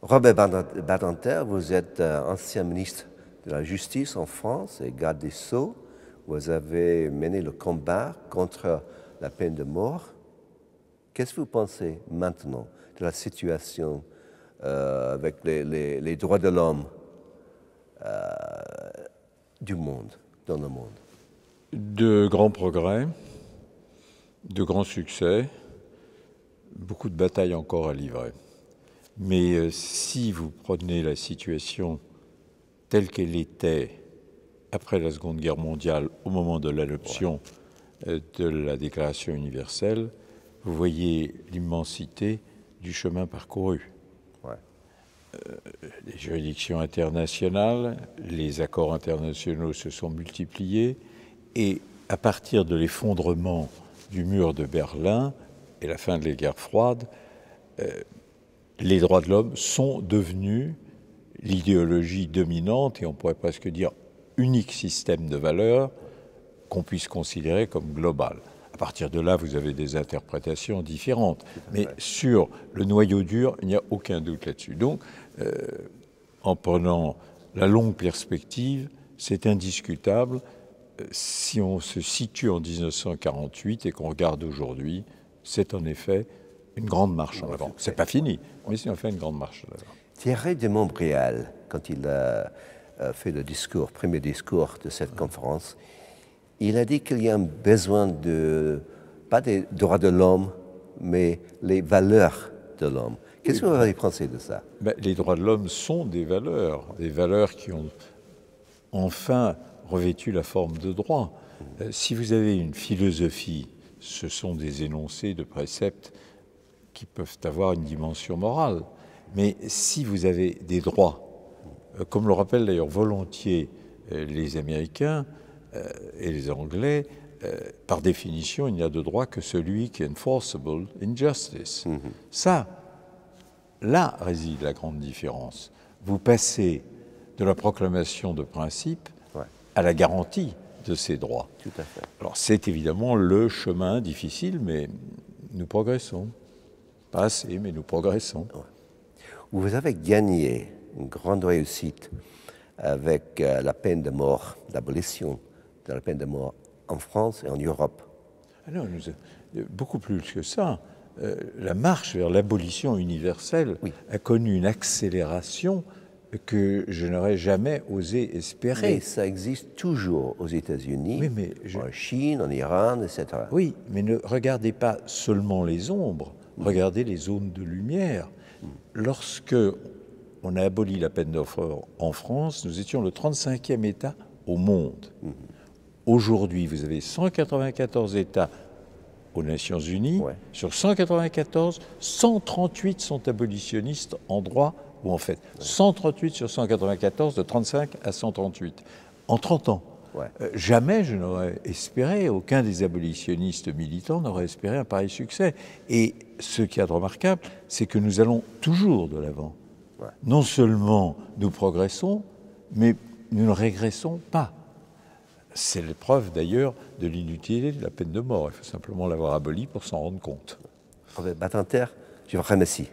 Robert Badinter, vous êtes ancien ministre de la Justice en France et garde des Sceaux. Vous avez mené le combat contre la peine de mort. Qu'est-ce que vous pensez maintenant de la situation avec les droits de l'homme du monde, dans le monde? De grands progrès, de grands succès, beaucoup de batailles encore à livrer. Mais si vous prenez la situation telle qu'elle était après la Seconde Guerre mondiale, au moment de l'adoption de la Déclaration universelle, vous voyez l'immensité du chemin parcouru. Les juridictions internationales, les accords internationaux se sont multipliés, et à partir de l'effondrement du mur de Berlin et la fin de la guerre froide, les droits de l'homme sont devenus l'idéologie dominante, et on pourrait presque dire unique système de valeurs qu'on puisse considérer comme global. À partir de là, vous avez des interprétations différentes. Mais sur le noyau dur, il n'y a aucun doute là-dessus. Donc, en prenant la longue perspective, c'est indiscutable. Si on se situe en 1948 et qu'on regarde aujourd'hui, c'est en effet une grande marche en avant. C'est pas fini, mais c'est en fait une grande marche en avant. Thierry de Montbrial, quand il a fait le discours, premier discours de cette conférence, il a dit qu'il y a un besoin de, pas des droits de l'homme, mais les valeurs de l'homme. Qu'est-ce que vous avez pensé de ça? Les droits de l'homme sont des valeurs qui ont enfin revêtu la forme de droit. Si vous avez une philosophie, ce sont des énoncés de préceptes qui peuvent avoir une dimension morale. Mais si vous avez des droits, comme le rappellent d'ailleurs volontiers les Américains et les Anglais, par définition, il n'y a de droit que celui qui est enforceable in justice. Ça, là réside la grande différence. Vous passez de la proclamation de principe à la garantie de ces droits. Tout à fait. Alors c'est évidemment le chemin difficile, mais nous progressons. Pas assez, mais nous progressons. Vous avez gagné une grande réussite avec la peine de mort, l'abolition de la peine de mort en France et en Europe. Alors, beaucoup plus que ça. La marche vers l'abolition universelle a connu une accélération que je n'aurais jamais osé espérer. Mais ça existe toujours aux États-Unis, en Chine, en Iran, etc. Oui, mais ne regardez pas seulement les ombres, regardez les zones de lumière. Lorsque on a aboli la peine de mort en France, nous étions le 35e État au monde. Aujourd'hui, vous avez 194 États aux Nations Unies. Sur 194, 138 sont abolitionnistes en droit ou en fait. 138 sur 194, de 35 à 138. En 30 ans. Jamais je n'aurais espéré, aucun des abolitionnistes militants n'aurait espéré un pareil succès. Et ce qui est remarquable, c'est que nous allons toujours de l'avant. Non seulement nous progressons, mais nous ne régressons pas. C'est l'épreuve d'ailleurs de l'inutilité de la peine de mort. Il faut simplement l'avoir abolie pour s'en rendre compte. Robert Badinter, je vous remercie.